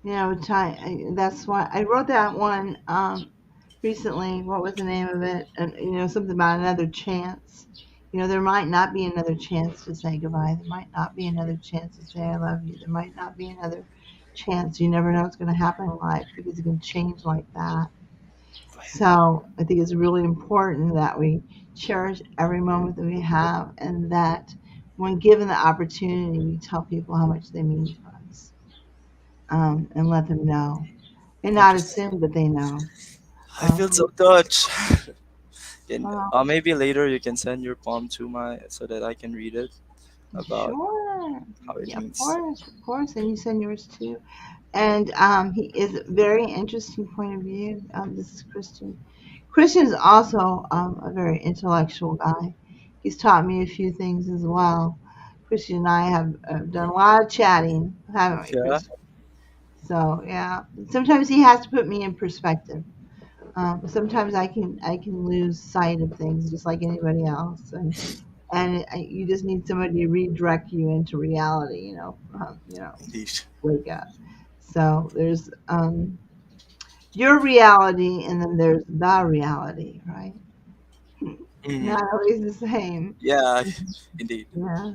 yeah. That's why I wrote that one recently. What was the name of it? And something about another chance. There might not be another chance to say goodbye. There might not be another chance to say I love you. There might not be another chance. You never know what's going to happen in life because it can change like that. So I think it's really important that we cherish every moment that we have, and that when given the opportunity, we tell people how much they mean to us, and let them know, and
Thank
not
you. So
assume that they know.
I feel so
Um,
touched. Can,
well,
maybe later you can send your poem to my so that I can read it about
sure.
how it
Yeah,
means.
of course, and you send yours too. And he is a very interesting point of view. This is Christian. Christian is also a very intellectual guy. He's taught me a few things as well. Christian and I have done a lot of chatting, haven't we,
Yeah.
Christian? So yeah, sometimes he has to put me in perspective. Sometimes I can lose sight of things just like anybody else, and and you just need somebody to redirect you into reality.
Indeed.
Wake up. So there's your reality, and then there's the reality, right?
Hmm.
Not always the same.
Yeah, indeed.
Yeah,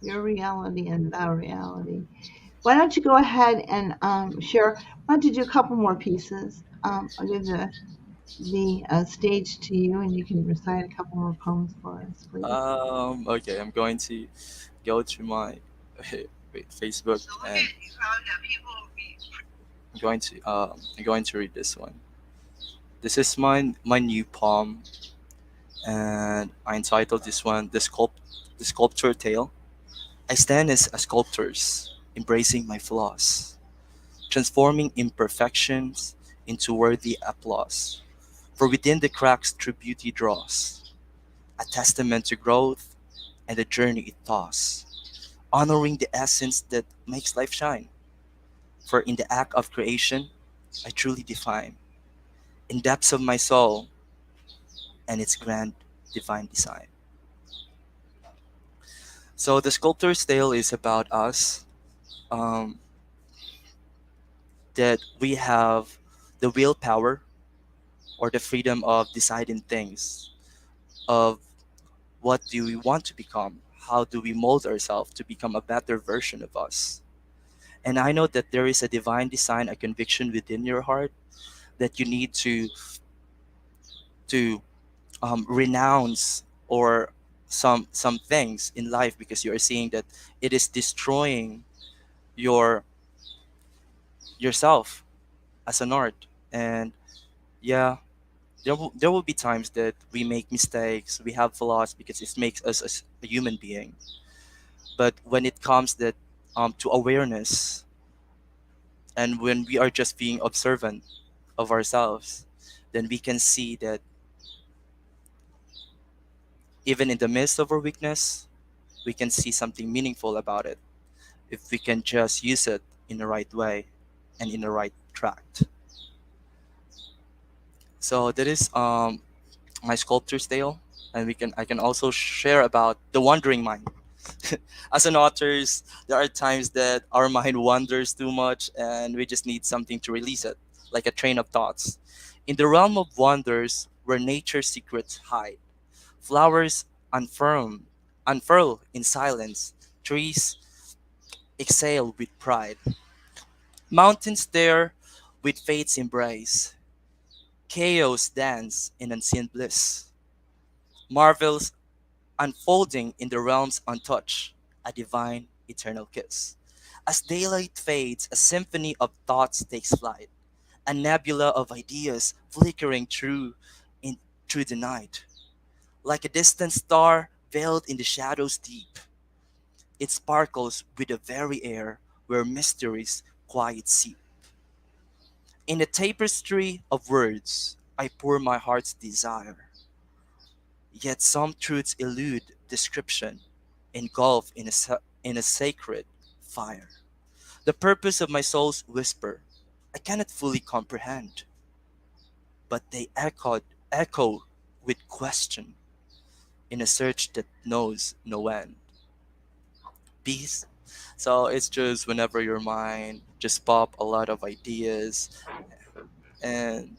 your reality and the reality. Why don't you go ahead and share? Why don't you do a couple more pieces? I'll give the stage to you, and you can recite a couple more poems for us, please.
Okay, I'm going to go to my wait, Facebook, and I'm going to read this one. This is my new poem, and I entitled this one the sculptor tale. I stand as a sculptor's, embracing my flaws, transforming imperfections into worthy applause. For within the cracks true beauty draws, a testament to growth and the journey it thaws, honoring the essence that makes life shine. For in the act of creation, I truly define in depths of my soul and its grand divine design. So the sculptor's tale is about us, um, that we have the willpower or the freedom of deciding things, of what do we want to become, how do we mold ourselves to become a better version of us. And I know that there is a divine design, a conviction within your heart that you need to renounce or some things in life because you are seeing that it is destroying your yourself as an art. And yeah, there will be times that we make mistakes, we have flaws because it makes us as a human being. But when it comes that to awareness, and when we are just being observant of ourselves, then we can see that even in the midst of our weakness, we can see something meaningful about it if we can just use it in the right way and in the right tract. So that is my sculptor's tale, and we can I can also share about the wandering mind. As an authors, there are times that our mind wanders too much, and we just need something to release it, like a train of thoughts. In the realm of wonders, where nature's secrets hide, flowers unfurl in silence, trees exhale with pride, mountains stare with fate's embrace, chaos dance in unseen bliss, marvels unfolding in the realms untouched, a divine eternal kiss. As daylight fades, a symphony of thoughts takes flight, a nebula of ideas flickering through the night. Like a distant star veiled in the shadows deep, it sparkles with the very air where mysteries quiet seep. In the tapestry of words, I pour my heart's desire, yet some truths elude description, engulfed in a sacred fire. The purpose of my soul's whisper, I cannot fully comprehend, but they echo with question in a search that knows no end. Peace. So it's just whenever your mind just pop a lot of ideas, and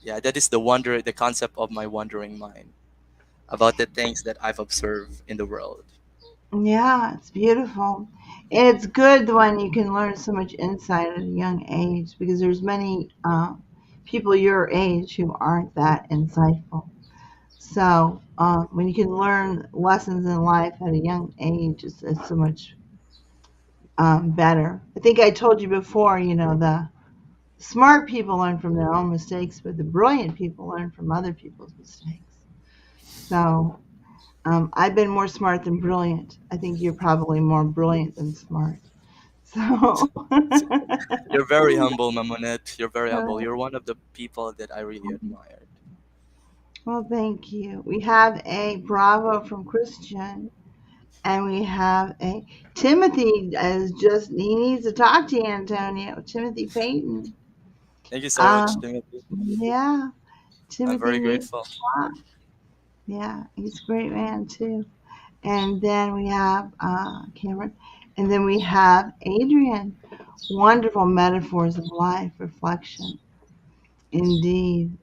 yeah, that is the concept of my wandering mind about the things that I've observed in the world.
Yeah, it's beautiful. And it's good when you can learn so much insight at a young age because there's many people your age who aren't that insightful. So when you can learn lessons in life at a young age, it's so much better. I think I told you before, the smart people learn from their own mistakes, but the brilliant people learn from other people's mistakes. So I've been more smart than brilliant. I think you're probably more brilliant than smart. So,
You're very humble, Mamonet. You're very humble. You're one of the people that I really admired.
well, thank you. We have a bravo from Christian, and we have a Timothy is just he needs to talk to you, Antonio. Timothy Payton.
Thank you so
Uh,
much, Timothy.
yeah,
I'm
Timothy
very
needs
grateful.
to talk. Yeah, he's a great man too. And then we have Cameron. And then we have Adrian. Wonderful metaphors of life, reflection, indeed.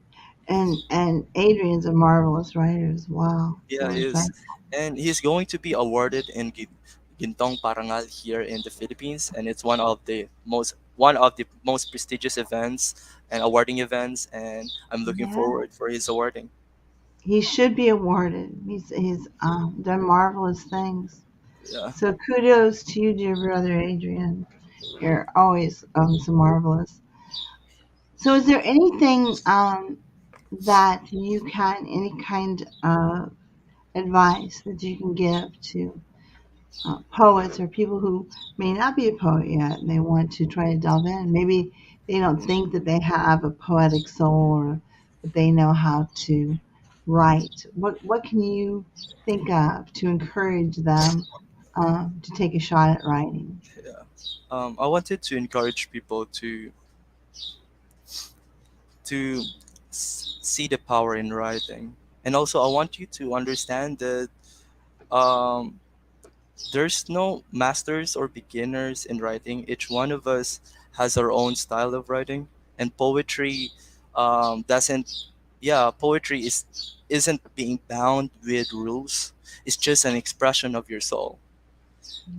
And Adrian's a marvelous writer as well. So
Yeah, he is,
insightful.
and he's going to be awarded in Gintong Parangal here in the Philippines, and it's one of the most prestigious events and awarding events, and I'm looking
Yeah,
forward for his awarding.
he should be awarded. He's done marvelous things.
Yeah.
So kudos to you, dear brother Adrian. You're always so marvelous. So is there anything that you can, any kind of advice that you can give to poets or people who may not be a poet yet and they want to try to delve in? Maybe they don't think that they have a poetic soul or that they know how to write. What can you think of to encourage them to take a shot at writing?
Yeah. I wanted to encourage people to see the power in writing, and also I want you to understand that um, there's no masters or beginners in writing. Each one of us has our own style of writing, and poetry doesn't. Yeah, poetry isn't being bound with rules. It's just an expression of your soul,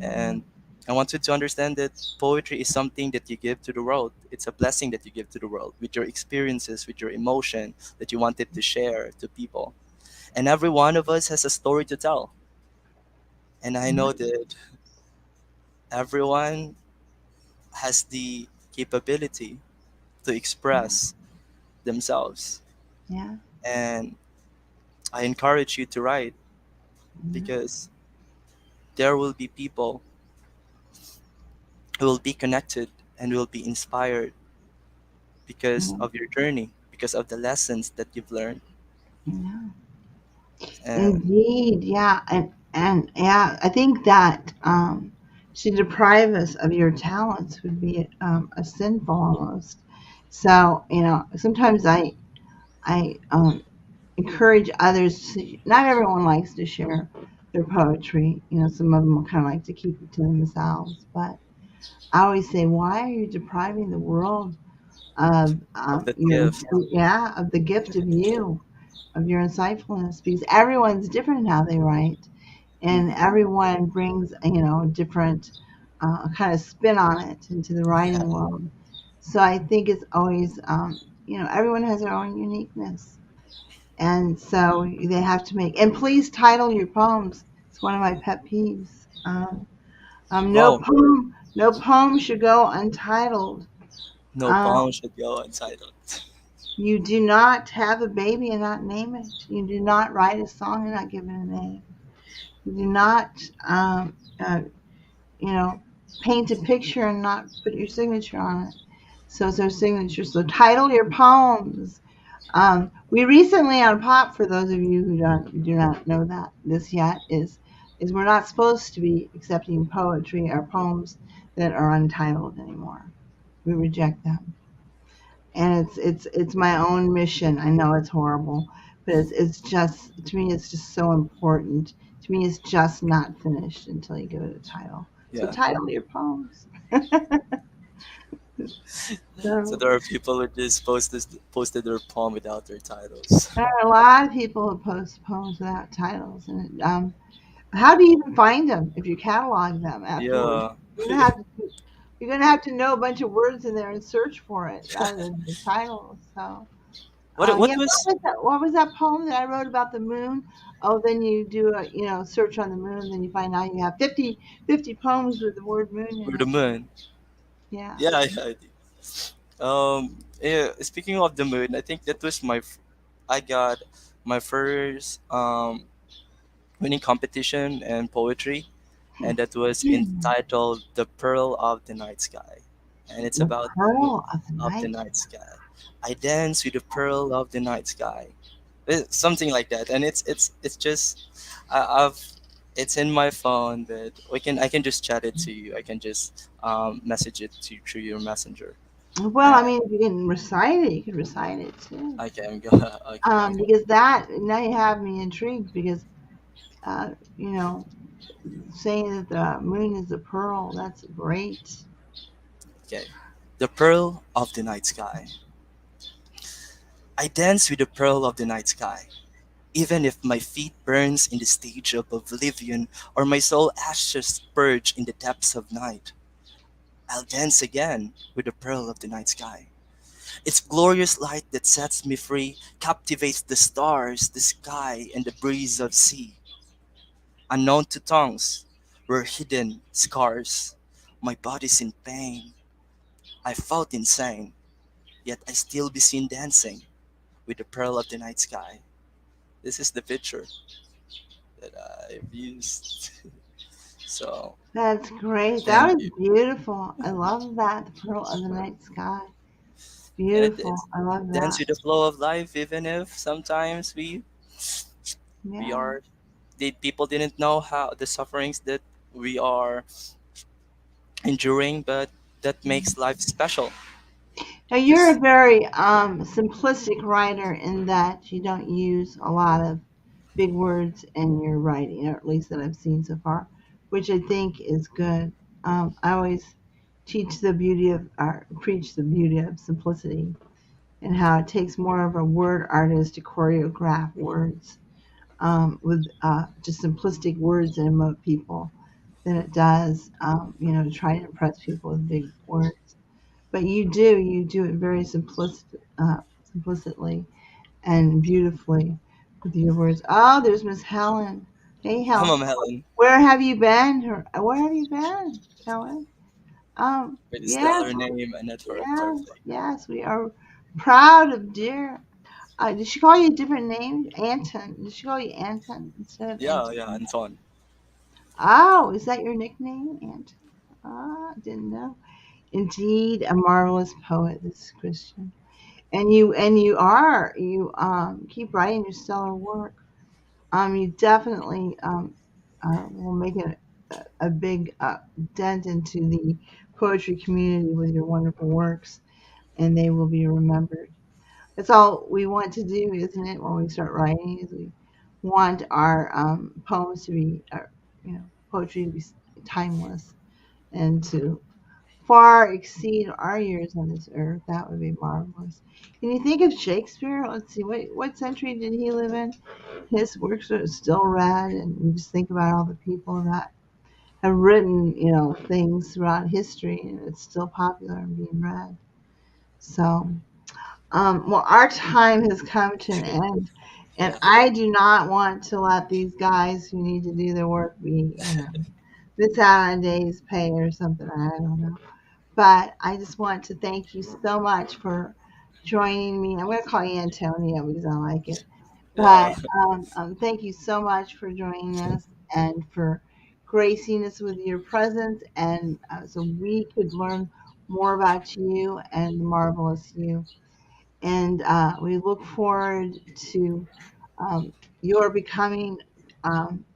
and I want you to understand that poetry is something that you give to the world. It's a blessing that you give to the world with your experiences, with your emotion that you wanted to share to people. And every one of us has a story to tell. And I
Yeah,
know that everyone has the capability to express themselves.
yeah,
And I encourage you to write
yeah,
because there will be people who will be connected and will be inspired because
yeah,
of your journey, because of the lessons that you've learned.
yeah.
And
Indeed, yeah, and yeah, I think that to deprive us of your talents would be a sinful almost. So sometimes I encourage others. Not everyone likes to share their poetry. Some of them kind of like to keep it to themselves. But I always say, why are you depriving the world of
of that gift.
yeah, of the gift of you, of your insightfulness? Because everyone's different in how they write, and
Mhm.
everyone brings a different kind of spin on it into the writing world. So I think it's always everyone has their own uniqueness, and so they have to make. And please title your poems. It's one of my pet peeves.
Wow,
No poem should go untitled.
no
Um,
poem should go untitled.
you do not have a baby and not name it. You do not write a song and not give it a name. You do not, uh, you know, paint a picture and not put your signature on it. So it's our signature. So title your poems. We recently on Pop, for those of you who do not know that this yet, is we're not supposed to be accepting poetry or poems that are untitled anymore. We reject them, and it's my own mission. I know it's horrible, but it's just, to me it's just so important. To me, it's just not finished until you give it a title. So
Yeah.
title your poems.
So
So
there are people who just posted their poem without their titles.
there are a lot of people who post poems without titles, and how do you even find them if you catalog them afterwards?
Yeah.
You're gonna have to you're gonna have to know a bunch of words in there and search for it rather than the title. So
What
yeah,
was
what was that poem that I wrote about the moon? Oh, then you do a search on the moon, then you find out you have 50 poems with the word moon in
for the
it.
moon?
Yeah.
Yeah, I did. Yeah, speaking of the moon, I think that was I got my first winning competition in poetry, and that was entitled "The Pearl of the Night Sky," and it's
The
about the moon
pearl of the
of the
night.
night sky. I dance with the pearl of the night sky, something like that, and it's just I've it's in my phone, but I can just chat it to you. I can just message it to through your messenger.
Well, I
And
mean, if you can recite it, you can recite it too.
I can go. Okay,
Because that now you have me intrigued because You know, saying that the moon is a pearl. That's great.
Okay. The pearl of the night sky. I dance with the pearl of the night sky. Even if my feet burns in the stage of oblivion or my soul ashes purge in the depths of night, I'll dance again with the pearl of the night sky. Its glorious light that sets me free captivates the stars, the sky, and the breeze of sea. Unknown to tongues were hidden scars. My body's in pain. I felt insane, yet I still be seen dancing with the pearl of the night sky. This is the picture that I've used. So,
That's great. That
thank
was
you.
beautiful. I love that. The pearl of the night sky.
Yeah,
Beautiful. I love
dance
that.
with the flow of life, even if sometimes we
Yeah.
are people didn't know how the sufferings that we are enduring, but that makes life special.
Now you're a
Just
very simplistic writer in that you don't use a lot of big words in your writing, or at least that I've seen so far, which I think is good. I always teach the beauty of, or preach the beauty of simplicity and how it takes more of a word artist to choreograph words with just simplistic words and emote people than it does, to try to impress people with big words. But you do it very simplicitly and beautifully with your words. Oh, there's Miss Helen. Hey,
come
Helen.
on, Helen,
Where have you been? Where have you been, Helen?
with the
Yes,
stellar name Annette for
yes,
Tarpley.
yes. We are proud of dear. Did she call you a different name? Anton. Did she call you Anton instead of
Yeah, yeah,
Anton?
and so on.
Oh, is that your nickname, Anton? Ah, I didn't know. Indeed, a marvelous poet, this Christian. And you keep writing your stellar work. You definitely will make a big dent into the poetry community with your wonderful works, and they will be remembered. That's all we want to do, isn't it? When we start writing, is we want our poems to be, poetry to be timeless and to far exceed our years on this earth. That would be marvelous. Can you think of Shakespeare? Let's see, what century did he live in? His works are still read, and you just think about all the people that have written, things throughout history, and it's still popular and being read. So, well, our time has come to an end, and
Yeah.
I do not want to let these guys who need to do their work be, miss out on a day's pay or something. I don't know. But I just want to thank you so much for joining me. I'm going to call you Antonio because I like it. But
Yeah.
thank you so much for joining us and for gracing us with your presence, and so we could learn more about you and the marvelous you. And we look forward to your becoming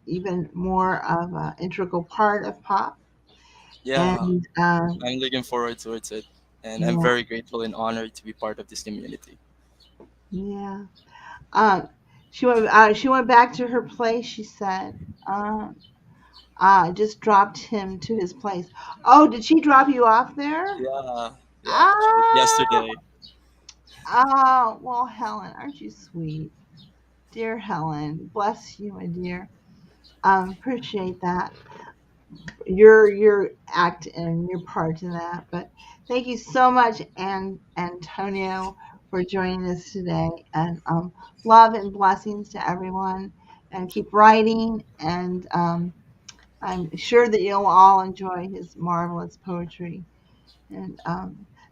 even more of an integral part of pop.
Yeah.
And
I'm looking forward towards it, and I'm
yeah,
very grateful and honored to be part of this community.
yeah. Um, she went back to her place. She said, just dropped him to his place. Oh, did she drop you off there?
Yeah, yeah.
Ah,
Yesterday.
oh, well, Helen, aren't you sweet, dear Helen? Bless you, my dear. Appreciate that. Your act and your part in that. But thank you so much, Antonio, for joining us today. And love and blessings to everyone. And keep writing. And I'm sure that you'll all enjoy his marvelous poetry. And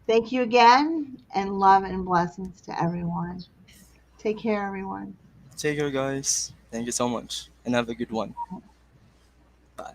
thank you again. And love and blessings to everyone. Take care, everyone.
Take care, guys. Thank you so much, and have a good one.